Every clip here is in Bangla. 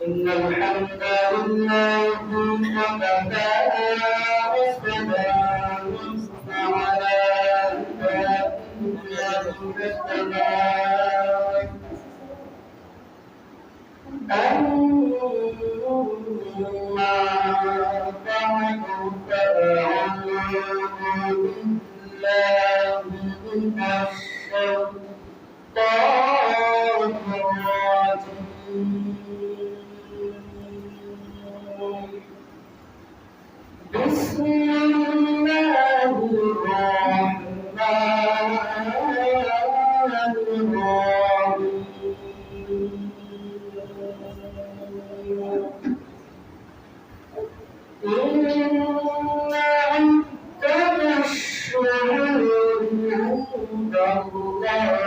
إن الحمد لله وكفى وسلام على عباده الذين اصطفى أما بعد فأعوذ بالله من الشيطان الرجيم بسم الله الرحمن الرحيم إن عدة الشهور عند الله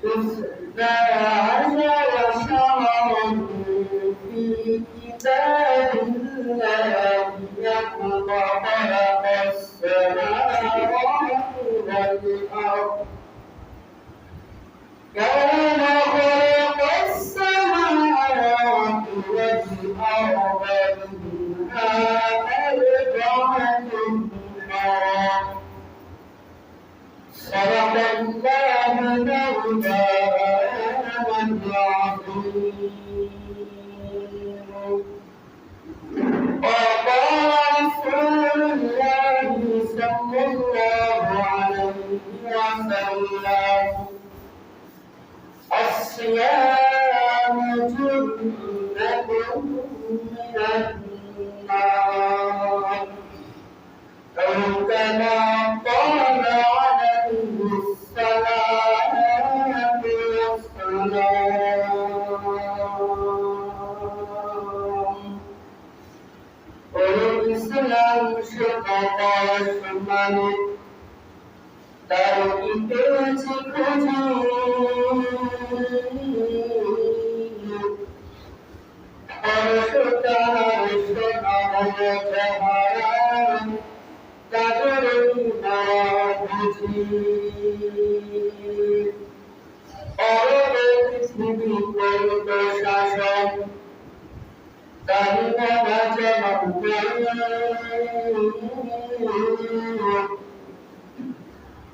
12 شهرا في كتاب الله يوم خلق السماوات والأرض يوم خلق السماوات والأرض منها أربعة حرام صدق الله مولانا العظيم وقال رسول الله صلى الله عليه وسلم الصيام جنة من النار أو كما قال عليه الصلاة والسلام والإسلام شقق شمال তার ইতিহাসে খুঁজি অরসতার সোনার জাহান তাদের না বুঝি অরবে পৃথিবী করত শাসন তার বাবা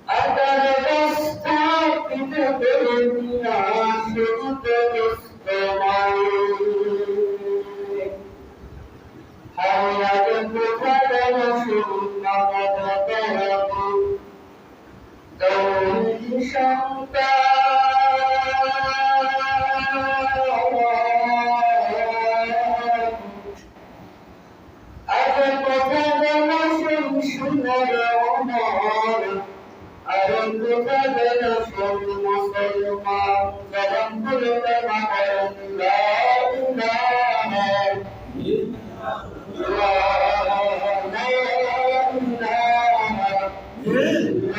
أتى تستعقد بالدنيا شرط السماء حياة فتن شرط مدبرة دور شمتا أتى فتن شمس العمر أرد فبل شر مسلمان فلم تلك مقر لا إله إلا الله لا إله إلا الله لا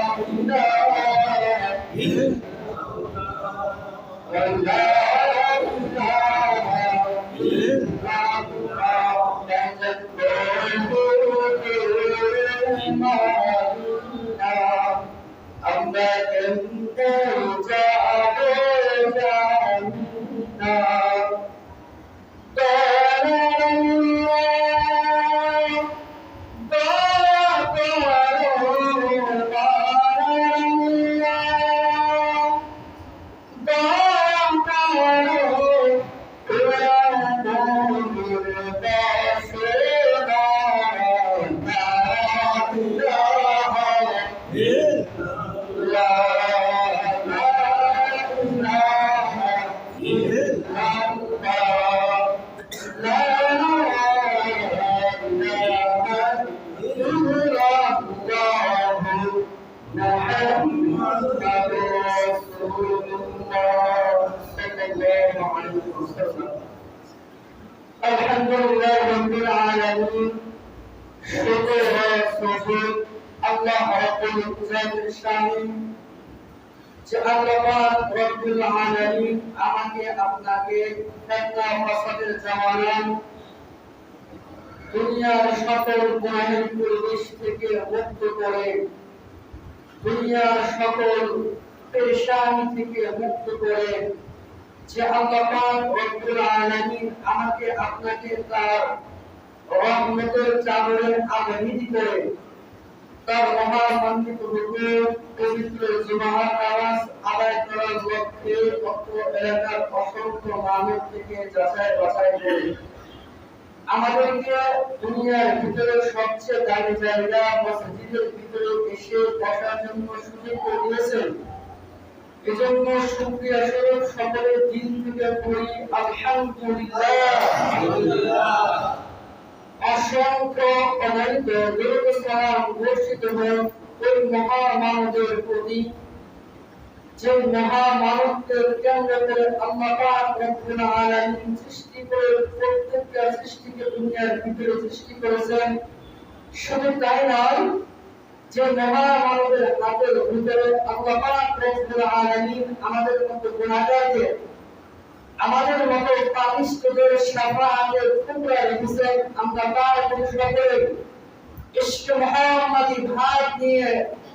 إله إلا الله الحمد لله رب العالمين شكر وسجود الله رب العزة الشامل যে আল্লাহ রব্বুল আলামিন আমাকে আপনাকে ফিতনা ফাসাদের জামানায় দুনিয়ার সকল গুনাহের পরিবেশ থেকে মুক্ত করে, দুনিয়ার সকল পেরেশানি থেকে মুক্ত করে, যে আল্লাহ পাক রব্বুল আলামিন আমাকে আপনাকে তার রহমতের চাদরে আবৃত করে তার মহামন্ডিত হুকুম পবিত্র জুমার নামাজ আদায় করার লক্ষ্যে অত্র এলাকার অসংখ্য মানুষ থেকে যাচাই বাছাই করে আমাদেরকে দুনিয়ার ভিতরে সবচেয়ে দামি জায়গা মসজিদের ভিতরে এসে বসার জন্য সুযোগ করে দিয়েছেন। এজন্য শুকরিয়া স্বরূপ সকলের দিন থেকে পড়ি আলহামদুলিল্লাহ। অসংখ্য অগণিত দরুদ সালাম বর্ষিত হোক ওই মহামানবের প্রতি, যে মহামানবকে কেন্দ্র করে আল্লাহ পাক রব্বুল আলামিন সৃষ্টি করে প্রত্যেকটা সৃষ্টিকে দুনিয়ার ভিতরে সৃষ্টি করেছেন। শুধু তাই নয়, যে মহামানবের হাতের ভিতরে আল্লাহ পাক রব্বুল আলামিন আমাদের মতো গুনাহগারদের, আমাদের মতো পাপিষ্ঠদের শাফাআতের টুকরা রেখেছেন। আমরা তার প্রতি সকলে ইশক মুহাম্মাদি ভাব নিয়ে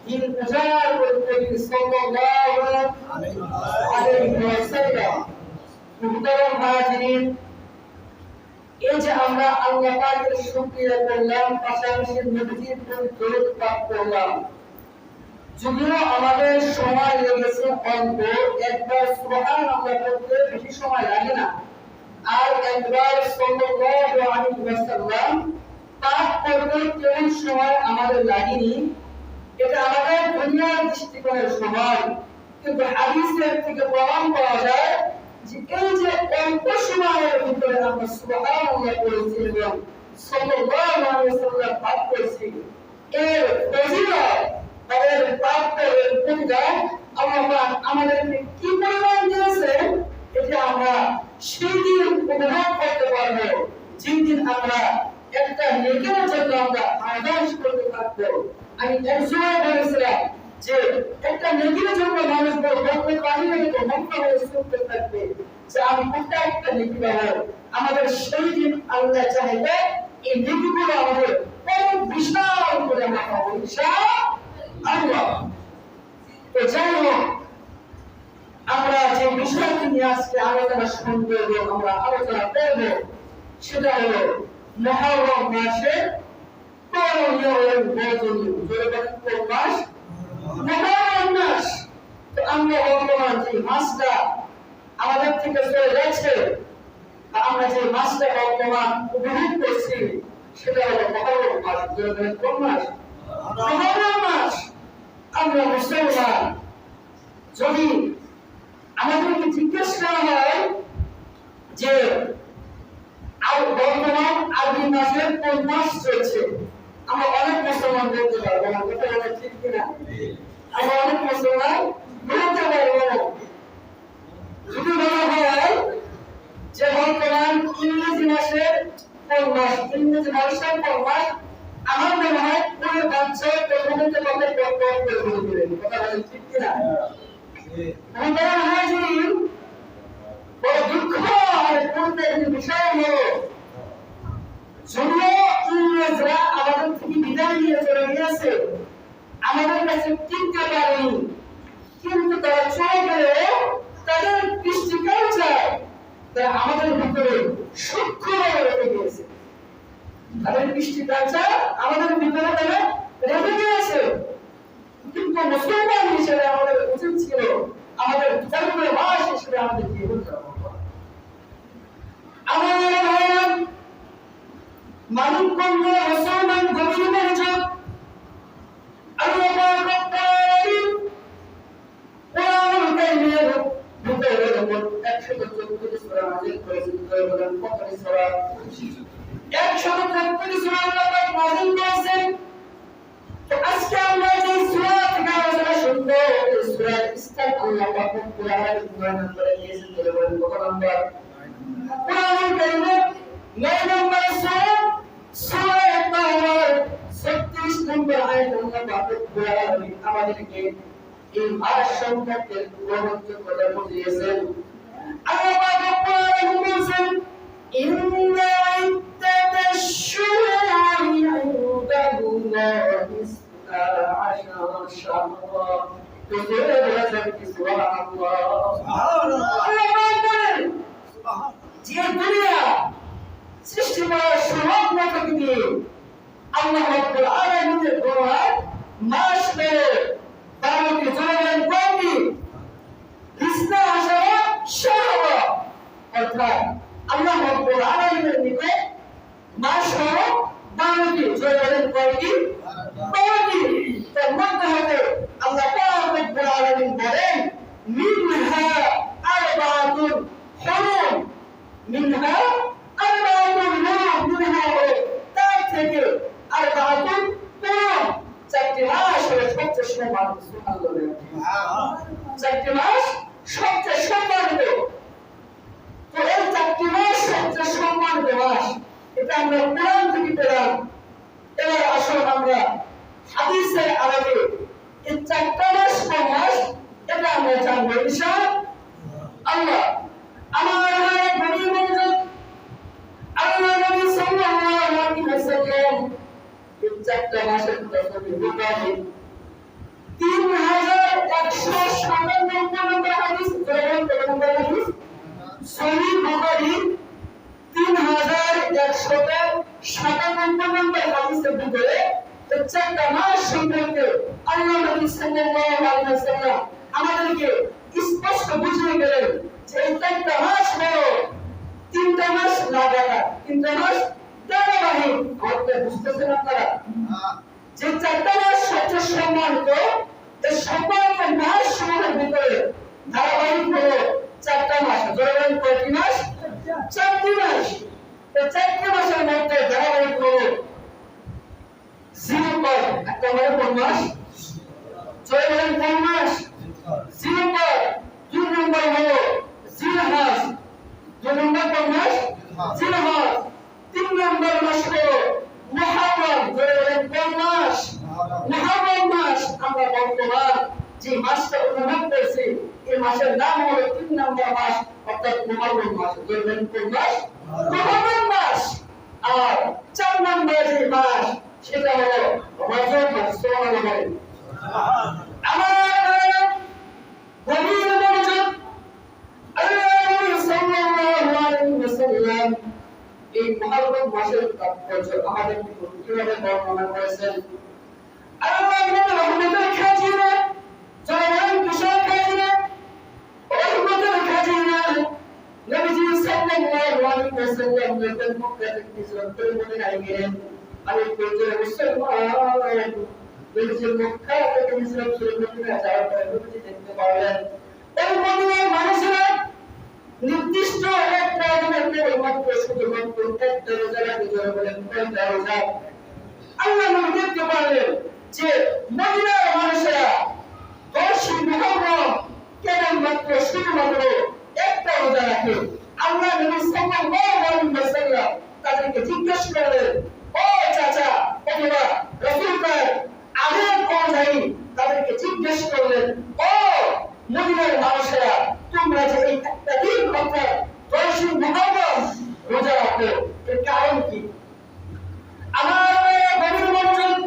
দিন প্রচার করতে সাল্লাল্লাহু আলাইহি ওয়াসাল্লাম। মুহতারাম হাজিরিন, এই যে আমরা আল্লাহ পাকের শুকরিয়া করলাম, পাশাপাশি নবীজির প্রতি দরুদ পাঠ করলাম, যদিও আমাদের সময় লেগেছে অল্প, একবার সুবহানাল্লাহ বলতে বেশি সময় লাগে না, আর একবার সাল্লাল্লাহু আলাইহি ওয়াসাল্লাম পাঠ করতে কেমন সময় আমাদের লাগেনি। এটা আমাদের দুনিয়ার দৃষ্টিকোণের সময়, কিন্তু হাদিসের থেকে প্রমাণ পাওয়া যায় যে এই যে অল্প সময়ের ভিতরে আমরা সুবহানাল্লাহ বলেছি এবং সাল্লাল্লাহু আলাইহি ওয়াসাল্লাম পাঠ করেছি, এর ফজিলত, এর প্রাপ্তের প্রতিদান আল্লাহ আমাদেরকে কি পরিমাণ দিয়েছেন, এটা আমরা সেই দিন উপভোগ করতে পারবো যেদিন আমরা একটা নেকের জন্য আমরা আরজ করতে থাকবো। আমি একসময় বলেছিলাম যে একটা নেকের জন্য মানুষ বলতে পারলে তো মক্কা হয়ে চলতে থাকবে যে আমি কোনটা একটা নেকি পাবো। আমাদের সেই দিন আল্লাহ চাইলে এই নেকিগুলো আমাদের অনেক বিশাল করে আমরা পাবো ইনশাআল্লাহ। তো যাই হোক, আমরা যে বিষয়টি নিয়ে আজকে আলোচনা শুনবো এবং আমরা আলোচনা করবো সেটা হলো মুহররম মাসের করণীয় এবং বর্জনীয়। কোন মাস? মুহররম মাস। তো আমরা বর্তমান যে মাসটা আমাদের থেকে চলে যাচ্ছে, আমরা যে মাসটা বর্তমান উপভোগ করছি সেটা হলো মুহররম মাস। কোন মাস? মুহররম মাস। আমরা মুসলমান, যদি আমাদেরকে জিজ্ঞেস করা হয় যে বর্তমান আরবি মাসের কোন মাস চলছে, আমরা অনেক মুসলমান বলতে পারবো না, কথা বলা ঠিক কিনা? আমরা অনেক মুসলমান বলতে পারবো না। যদি বলা হয় যে বর্তমান ইংরেজি মাসের কোন মাস, ইংরেজি মাসের কোন মাস, আমার মনে হয় পুরো বাচ্চা প্রথমত কথা করে বলবেন, কথা বলেন ঠিক কিনা? আমাদের হাজির বড় দুঃখ আর কোনটার বিষয় হলো, যদিও ইংরেজরা আমাদের থেকে বিদায় নিয়ে চলে গিয়েছে, আমাদের কাছে টিকতে পারেনি, কিন্তু তারা চলে গেলে তাদের কৃষ্টি কালচার তারা আমাদের ভিতরে সূক্ষ্মভাবে রেখে গিয়েছে। তাদের কৃষ্টি কালচার আমাদের ভিতরে তারা রেখে গিয়েছে। কিন্তু মুসলমান হিসেবে আমাদের উচিত ছিল আমাদের ধর্মের মাস হিসেবে আমাদের জীবন যাপন করা। আমাদের ভাইরা মানিকগঞ্জ মুসলমান গভীর মনোযোগ, আল্লাহ পাক রব্বুল কোরআনুল কারীমের ভিতরে 134 সূরা নাযিল করেছেন। বলেন কত সূরা? 134 সূরা আল্লাহ পাক নাযিল করেছেন। তো আজকে আমরা যে সূরা থেকে আলোচনা শুনব, এই সূরা স্থান আল্লাহ পাক কোরআনের 9 নম্বরে দিয়েছেন। বলেন কত নম্বর? কোরআনুল কারীমের 9 নম্বর সূরা, সূরা 36 নম্বর আয়াত আল্লাহ পাক কোরআনে আমাদেরকে এই মাস সম্পর্কে প্রবন্ধ কথা বুঝিয়েছেন। আল্লাহ পাক কোরআনে বলেছেন, ইন্না ইদ্দাতাশ শুহুর মাশাআল্লাহ তো জোরে বলেছেন কি সুবহানাল্লাহ সুবহানাল্লাহ যে দুনিয়া সৃষ্টি করার সমগ্র প্রকৃতি আল্লাহ রাব্বুল আলামিনের ঘোষণায় মাস মেরে 12টি জনগণ কয়টি ইসনা আশারা শাহরা অর্থাৎ আল্লাহ রাব্বুল আলামিনের নিকট মাস হলো 12টি জনগণ কয়টি 12টি তার মধ্যে হতে আল্লাহ পাক রাব্বুল আলামিন বলেন মিনহা আরবাতুন হুরুম মিনহা আরবাতুন হুরুম মিনহা তার থেকে আরবাতুন হুরুম চারটি মাস হলো সবচেয়ে সম্মানিত সুবহানাল্লাহ চারটি মাস সবচেয়ে সম্মানিত তো এই চারটি মাস সবচেয়ে সম্মানিত মাস এটা আমরা কোরআন থেকে পেলাম এবার আসলে আমরা হাদিসের আলোকে এই চারটা মাস এটা আমরা জানবো ইনশাআল্লাহ আমার নবী মুহাম্মদ আল্লাহ নবী সাল্লাল্লাহু আলাইহি ওয়াসাল্লাম এই চারটা মাসের কথা বুখারী 3157 নম্বর হাদিস নম্বর হাদিস সহিহ বুখারী 3157 নম্বর হাদিসের ভিতরে এই চারটা মাস সম্পর্কে আল্লাহ নবী সাল্লাল্লাহু আলাইহি ওয়াসাল্লাম আমাদেরকে স্পষ্ট বুঝিয়ে গেলেন যে এই চারটা মাস হলো তিনটা মাস লাগাতার তিনটা মাস ধারাবাহিক করতে বুঝতেছেন আপনারা যে চারটা মাস সবচেয়ে সম্মানিত এই সম্মানিত মাস সমূহের ভিতরে ধারাবাহিক হলো চারটা মাস ধরেন কয়টি মাস চারটি মাস এই চারটি মাসের মধ্যে ধারাবাহিক হলো জিলকদ একটা হলো কোন মাস ধরেন কোন মাস জিলকদ দুই নম্বর হলো জিলহজ দুই নম্বর কোন মাস জিলহজ তিন নম্বর মাস হলো মুহররম ধরেন কোন মাস মুহররম মাস আমরা বর্তমান যে মাসটা অনুভব করছি এই মাসের নাম হলো 3 নম্বর মাস অর্থাৎ মুহররম মাস ধরেন কোন মাস মুহররম মাস আর 4 নম্বর যে মাস সেটা হলো রজব মাস সুবহানাল্লাহ আমার গভীর মনোযোগ আল্লাহ নবী সাল্লাল্লাহু আলাইহি ওয়াসাল্লাম এই মুহররম মাসের তাৎপর্য আমাদের কিভাবে বর্ণনা করেছেন আল্লাহ নবী রহমতের খাজিনা জনগণ বিশাল খাজিনা রহমতের খাজিনা নবীজি সাল্লাল্লাহু আলাইহি ওয়াসাল্লাম যখন মক্কা থেকে হিজরত করে মদিনায় গেলেন আমি বলতে মুসলমান নবীজি মক্কা থেকে হিজরত করে মদিনায় যাওয়ার পরে নবীজি দেখতে পারলেন এই মদিনার মানুষেরা নির্দিষ্ট একটা দিনের কেবলমাত্র শুধুমাত্র একটা রোজা রাখতে জোর বলেন কয়টা রোজা আল্লাহ নবী দেখতে পারলেন যে মদিনার মানুষেরা 10 মুহররম কেবলমাত্র শুধুমাত্র একটা রোজা রাখে আল্লাহ নবী সাল্লাল্লাহু আলাইহি ওয়াসাল্লাম তাদেরকে জিজ্ঞেস করলেন ও চাচা অথবা রাসূল পাক আদেশ অনুযায়ী তাদেরকে জিজ্ঞেস করলেন ও মদিনার মানুষেরা তোমরা যে এই একটা দিন অর্থাৎ 10 মুহররম রোজা রাখো এর কারণ কি আমার গভীর মনোযোগ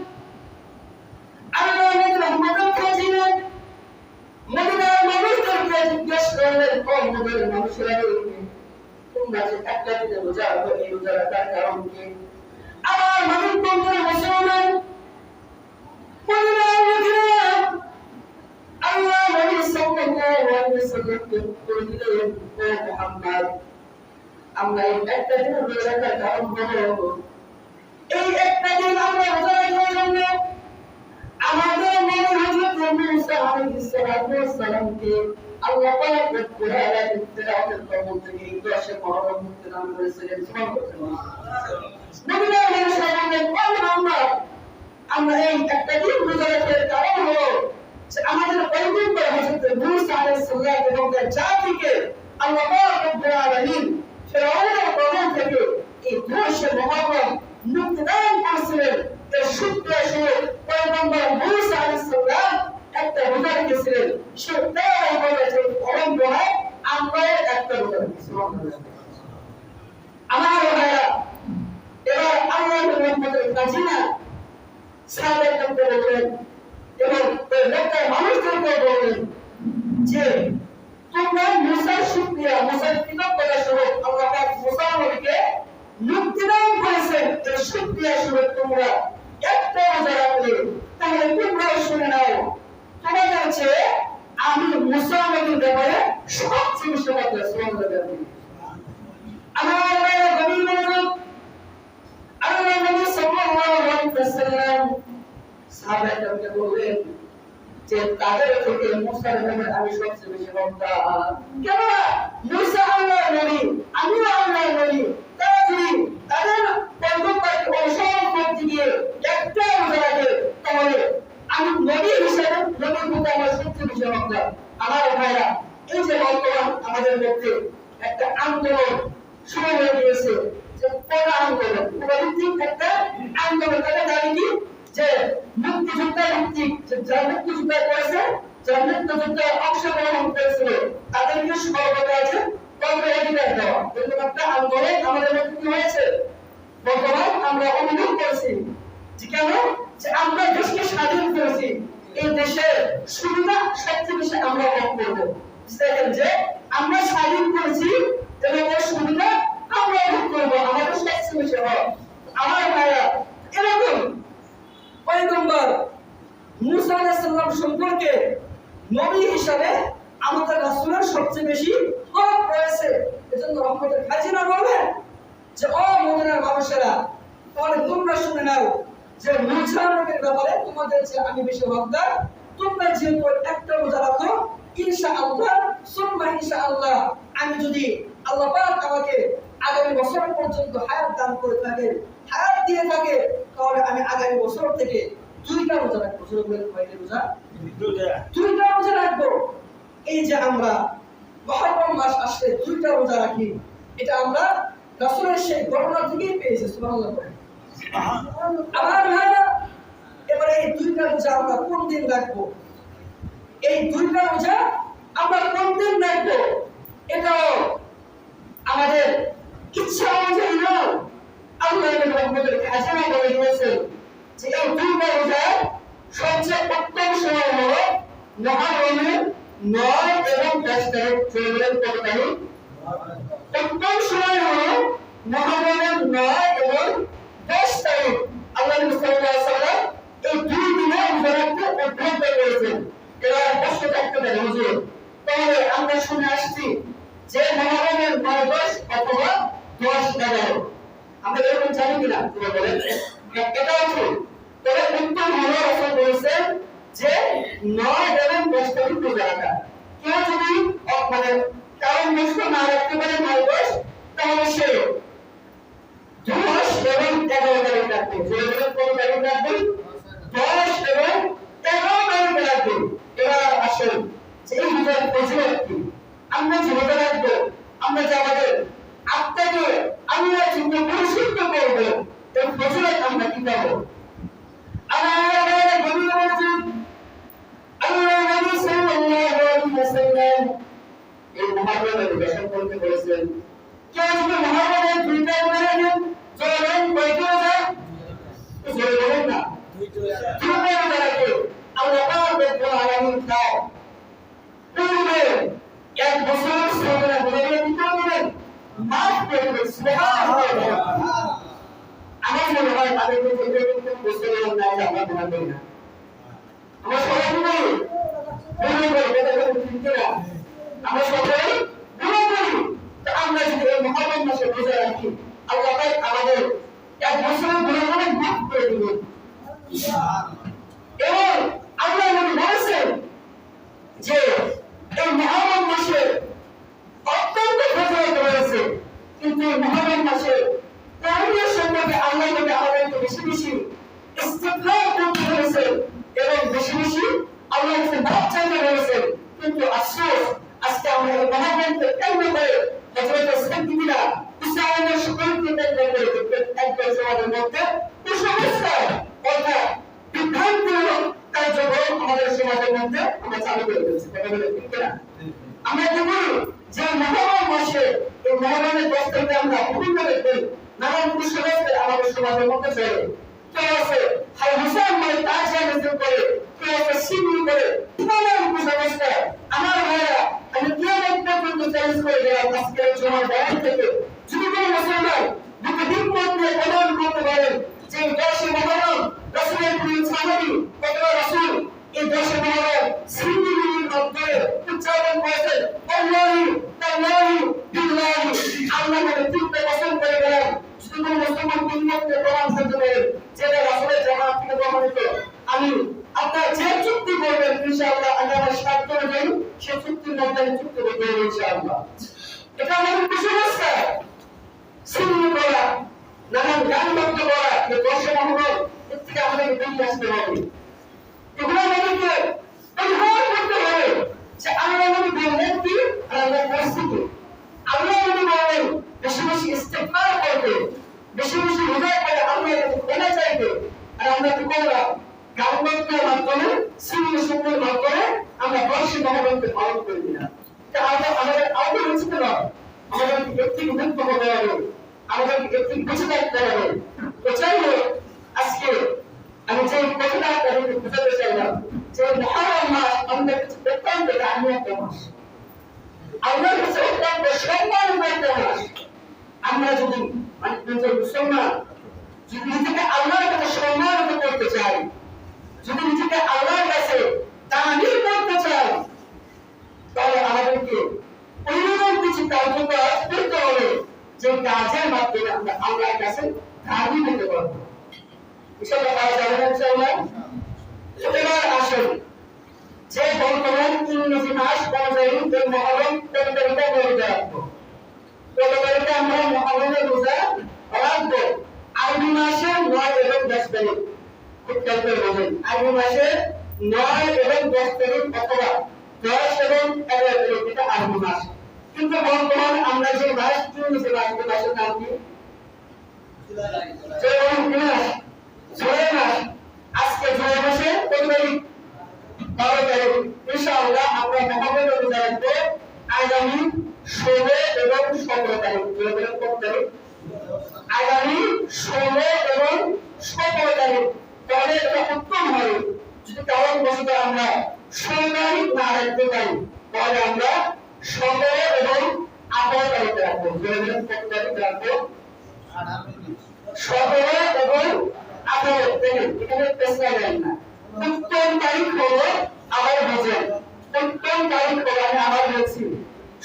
আল্লাহ নবী রহমতের খাজিনা মদিনার মানুষদেরকে জিজ্ঞেস করলেন ও মদিনার মানুষেরা তোমরা যে একটা দিন রোজা রাখো এই রোজা রাখার কারণ কি আমার নবী বন্ধুরা মুসলমান মদিনার লোকেরা আল্লাহ নবী সাল্লাল্লাহু আলাইহি ওয়াসাল্লামকে উত্তর দিলেন ও মুহাম্মদ আমরা এই একটা দিন রোজা রাখার কারণ হলো এই একটা দিন আমরা রোজা রাখার জন্য আমাদের নবী হযরত মুসা আলাইহিস সালামকে আল্লাহ পাক রব্বুল আলামিন ফিরাউনের কবল থেকে 10 মুহররম মুক্তি দান করেছিলেন সুবহানাল্লাহ নবীরা বলেন আমরা এই একটা দিন রোজা রাখার কারণ হলো যে আমাদের পয়গম্বর হযরত মুসা আলাইহিস সালাম এবং তার জাতিকে আল্লাহ পাক রব্বুল আলামিন ফিরাউনের কবল থেকে এই 10 মুহররম মুক্তি দান করেছিলেন এর সূত্র হিসেবে পয়গম্বর মুসা আলাইহিস সালাম একটা রোজা রেখেছিলেন সেটাই বলেছে পরম্পরায় আমরা একটা রোজা রেখেছি আমার ভাইরা এবার আল্লাহর রহমতের খাজিনা সাহাবায়ে কেরাম বলেন এবং মক্কার মানুষদেরকে বললেন যে তোমরা মুসার শুকরিয়া, মুসার কৃতজ্ঞতা স্বরূপ আল্লাহ পাক মুসা নবীকে মুক্তি দান করেছেন, এর শুকরিয়া স্বরূপ তোমরা একটা রোজা রাখলে তাহলে তোমরা শুনে নাও, তোমাদের চেয়ে আমি মুসা নবীর ব্যাপারে সবচেয়ে বেশি কথা শুনলাম। আমার ভাইরা গভীর মনোযোগ, আল্লাহ নবী সাল্লাল্লাহু আলাইহি ওয়াসাল্লাম সাহাবায়ে বললেন যে তাদের থেকে মুসার ব্যাপারে আমি সবচেয়ে বেশি ভক্তা। কেন? মুসা আল্লাহর নবী, আমিও আল্লাহর নবী। তারা যদি তাদের পয়গম্বরকে অনুসরণ করতে গিয়ে একটা রোজা রাখে তাহলে আমি নবী হিসেবে নবীর প্রতি আমার সবচেয়ে বেশি ভক্তা। আমার ভাইরা, এই যে বর্তমান আমাদের মধ্যে একটা আন্দোলন শুরু হয়ে গিয়েছে, যে কোন আন্দোলন, ভিত্তিক একটা আন্দোলন, তাদের দাবি কি যে মুক্তিযুদ্ধ ভিত্তিক, যারা মুক্তিযুদ্ধ করেছে, যারা মুক্তিযুদ্ধে অংশগ্রহণ করেছিল তাদেরকে সর্বদা আছে অগ্রাধিকার দেওয়া। এরকম একটা আন্দোলন আমাদের মধ্যে কি হয়েছে বর্তমান আমরা অনুভব করছি। যে কেন? যে আমরা দেশকে স্বাধীন করেছি, এই দেশের সুবিধা সবচেয়ে বেশি আমরা ভোগ করবো। দেখেন যে আমরা স্বাধীন করেছি এবং এর সুবিধা আমরা ভোগ করবো, আমাদের সবচেয়ে বেশি হয়। আমার ভাইরা, এরকম পয়গম্বর মুসা আলাইহিস সালাম সম্পর্কে নবী হিসাবে আমাদের রাসূলের সবচেয়ে বেশি হক রয়েছে। এজন্য রহমতের খাজিনা বলবেন যে ও মুমিনের মানুষেরা, তাহলে তোমরা শুনে নাও যে মুসা নবীর ব্যাপারে তোমাদের চেয়ে আমি বেশি হকদার। তোমরা যেহেতু একটা রোজা রাখো, ইনশাআল্লাহ সুম্মা ইনশাআল্লাহ আমি যদি আল্লাহ পাক আমাকে আগামী বছর পর্যন্ত হায়াত দান করে থাকে, হায়াত দিয়ে থাকে, তাহলে আমি আগামী বছর থেকে দুইটা রোজা রাখবো। কয়টা রোজা? দুইটা রোজা রাখবো। এই যে আমরা মুহররম মাস আসলে দুইটা রোজা রাখি, এটা আমরা রাসূলের সেই ঘটনা থেকেই পেয়েছি। সুবহানাল্লাহ। আমার ভাইরা, এবারে এই দুইটা রোজা আমরা কোন দিন রাখবো? এই দুইটা রোজা আমরা কোন দিন রাখবো এটাও আমাদের ইচ্ছা অনুযায়ী নয়। আল্লাহ রহমতের খাজানা বলে দিয়েছেন যে এই দুইটা রোজার সবচেয়ে উত্তম সময় হলো মুহররমের 9 এবং 10 তারিখ। চলবেন কত তারিখ? উত্তম সময় হলো মুহররমের 9 এবং 10 তারিখ। আল্লাহ নবী সাল্লাল্লাহু আলাইহি ওয়াসাল্লাম এই দুই দিনে রোজা রাখতে উদ্বুদ্ধ করেছেন। এরা প্রশ্ন থাকতে পারে, হুজুর তাহলে আমরা শুনে আসছি যে মুহররমের 9, 10 অথবা 10, 11 আমরা এরকম জানি কিনা? তোমরা বলেন। এটাও ঠিক, তবে উত্তম হলো রাসূল বলেছেন যে 9 এবং 10 তারিখ রোজা রাখা। কেউ যদি মানে কারণ নষ্ট না রাখতে পারে 9, 10, তাহলে সে 10 এবং 11 তারিখ রাখবে। যেগুলো কোন তারিখ রাখবে? 10 এবং 11 তারিখ রাখবে। এবার আসেন যে এই রোজার ফজিলত কি? আমরা যে রোজা রাখবো, আমরা যে আমাদের আত্মাকে আমরা চিন্তা পরিশুদ্ধ করবো, এই ফজিলত আমরা কি পাবো? আল্লাহ নবী সাল্লাল্লাহু আলাইহি ওয়াসাল্লাম এই মুহররমের বেশন করতে বলেছেন। কেউ যদি মুহররমের দুইটা রোজা রাখেন, চলেন কয়টা রোজা? জোরে বলেন না। দুইটা রোজা রাখে আল্লাহ পাক রব্বুল আলামিন তাও পূর্বে এক বছর সওয়ালা গুনাহগুলো কি করবেন? মাফ করে দেবেন। সুবহানাল্লাহ। আমার মনে হয় তাদের কোনো বুঝতে পারলাম না যে আমরা গুনাহ করি না। আমরা সবাই গুনাহ করি, এটা কোনো চিন্তা না। আমরা সবাই গুনাহ করি। তো আমরা যদি এই মুহররম মাসে রোজা রাখি, আল্লাহ পাক আমাদের এক বছরের গুনাহগুলো মাফ করে দিবেন। এবং আল্লাহ নবী বলেছেন যে এই মুহররম মাসে অত্যন্ত ফজিলত রয়েছে, কিন্তু এই মুহররম মাসে তাহিয়ার সম্পর্কে আল্লাহ নবী আমাদেরকে বেশি বেশি ইস্তিগফার করতে বলেছেন এবং বেশি বেশি আল্লাহর কাছে মাফ চাইতে বলেছেন। কিন্তু আফসোস, আজকে আমরা এই মুহররমকে কেন্দ্র করে হযরত সিদ্দিকরা ইসলামের সকলকে কেন্দ্র করে একদল সমাজের মধ্যে কুসংস্কার অর্থাৎ বিভ্রান্তিমূলক কার্যক্রম আমাদের সমাজের মধ্যে আমরা চালু করে দিয়েছি। কথা বলে ঠিক না? আমরা কি বলি যে মুহররম মাসে এই মুহররমের 10 তারিখে আমরা বিভিন্ন রকম নানান কুসংস্কার আমাদের সমাজের মধ্যে চলে। কেউ আছে হাই হুসেন মানে তার জায়গা করে, কেউ কুসংস্কার সিদ্ধি করে নানান কুসংস্কার আমার ভাইরা আমি কিয়ামত পর্যন্ত চ্যালেঞ্জ করে গেলাম আজকের জমার বয়ান থেকে যদি কোনো মুসলমান দুটো হিম্মত নিয়ে প্রমাণ করতে পারেন যে 10 মুহররম রাসূলের প্রিয় সাহাবী কতবা রাসূল এই 10 মুহররম সিন্দির মাধ্যমে উচ্চারণ করেছেন আল্লাহু তাআলাহু বিল্লাহি আল্লাহ মানে তিনটা কসম করে গেলাম যদি কোনো মুসলমান হিম্মত নিয়ে প্রমাণ করতে পারেন যে রাসূলের জামাত থেকে প্রমাণিত আমি আপনারা যে চুক্তি করবেন ইনশাআল্লাহ আমার শর্ত অনুযায়ী সে চুক্তির মধ্যে চুক্তি করতে হবে ইনশাআল্লাহ এটা আমাদের কুসংস্কার সিন্দি করা নানান গান বন্ধ করা যে 10 মুহররম এর থেকে আমাদেরকে বেরিয়ে আসতে হবে এগুলো আমাদেরকে পরিহার করতে হবে যে আল্লাহ নবী বললেন কি আল্লাহ পরিস্থিতি আল্লাহ নবী বললেন বেশি বেশি ইস্তেগফার করতে বেশি বেশি হৃদয় করে আল্লাহর কাছে ক্ষমা চাইতে আর আমরা কি করলাম গান বন্ধের মাধ্যমে সিনেমা শুনবার মাধ্যমে আমরা 10 মুহররমকে পালন করি না এটা আমাদের আগে উচিত নয় আমাদের ব্যক্তি বিভক্ত হতে হবে আমাদের ব্যক্তি বুঝে থাকতে হবে তো চাই হোক আজকে আমি যে কথাটা আপনাদের বুঝাতে চাইলাম যে মুহররম মাস আমাদের কাছে অত্যন্ত আহমিয়ত মাস আমাদের কাছে অত্যন্ত সম্মানিত একটা মাস আমরা যদি মানে মুসলমান যদি নিজেকে আল্লাহর কাছে সম্মানিত করতে চাই যদি নিজেকে আল্লাহর কাছে তামিল করতে চাই তাহলে আমাদেরকে ওইরকম কিছু কার্যকলাপ করতে হবে যে কাজের মাধ্যমে আমরা আল্লাহর কাছে ধার্মিক হতে পারবো ইনশাআল্লাহ পাওয়া যাবে না ইনশাআল্লাহ এবার আসুন যে বর্তমান ইংরেজি মাস অনুযায়ী এই মুহররম ১৩ তারিখে রোজা রাখবো ১৩ তারিখে আমরা মুহররমের রোজা রাখবো আরবি মাসে ৯ এবং ১০ তারিখ খুব খেয়াল করে বোঝেন আরবি মাসে ৯ এবং ১০ তারিখ অথবা 10 এবং 11 তারিখ এটা আরবি মাস কিন্তু বর্তমান আমরা যে মাস ইংরেজি মাস এই মাসের নাম কি জুলাই মাস আজকে জুলাই মাসে কত তারিখ 12 তারিখ ইনশাআল্লাহ আমরা মুহররমের রোজা রাখবো আগামী 16 এবং 17 তারিখ কত তারিখ আগামী 16 এবং 17 তারিখ তাহলে এটা উত্তম হবে যদি কারণ বসত আমরা 16 তারিখ না রাখতে পারি তাহলে আমরা 17 এবং 18 তারিখ রাখবো কত তারিখ রাখবো 17 এবং 18 তারিখ এখানে পেছনে যাই না উত্তম তারিখ হলো আবার বুঝেন উত্তম তারিখ হলো আমি আবার বলছি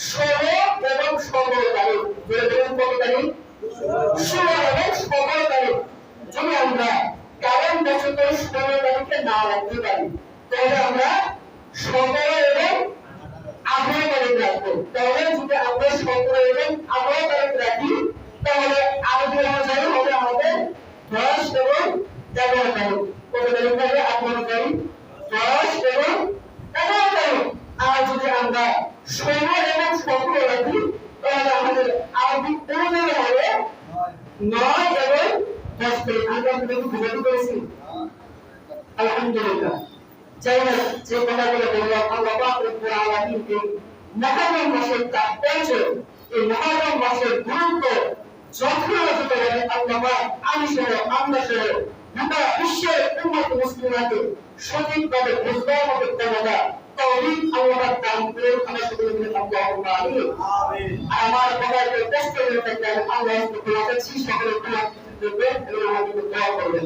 16 এবং 17 তারিখ কত তারিখ 16 এবং 17 তারিখ যদি আমরা কারণ বশত 16 তারিখে না রাখতে পারি তাহলে আমরা 17 এবং 18 তারিখ রাখবো তাহলে যদি আমরা 17 এবং 18 তারিখ রাখি তাহলে আরবি অনুযায়ী হবে আমাদের 10 এবং 11 তারিখ কত তারিখ হবে 18 তারিখ 10 এবং 11 তারিখ আর যদি আমরা 16 এবং 17 রাখি তাহলে আমাদের আরবি অনুযায়ী হবে 9 এবং 10 তারিখ আমি আপনাদের বুঝাতে পেরেছি আলহামদুলিল্লাহ যাই হোক যে কথাগুলো বললাম আল্লাহ পাক রব্বুল আলামিন এই মুহররম মাসের তাৎপর্য এই মুহররম মাসের গুরুত্ব যথাযথ আল্লাহ পাক আমি সহ আমরা সহ গোটা বিশ্বের উম্মত মুসলিমকে সঠিকভাবে বুঝবার মতো ক্ষমতা তৌফিক আল্লাহ পাক দান করুন আমরা সকলে মিলে আল্লাহুম্মা আমিন আমার কথাকে কষ্ট হয়ে থাকে আল্লাহ তাআলা সকলের দোয়া করবেন এবং আমাদের দোয়া করবেন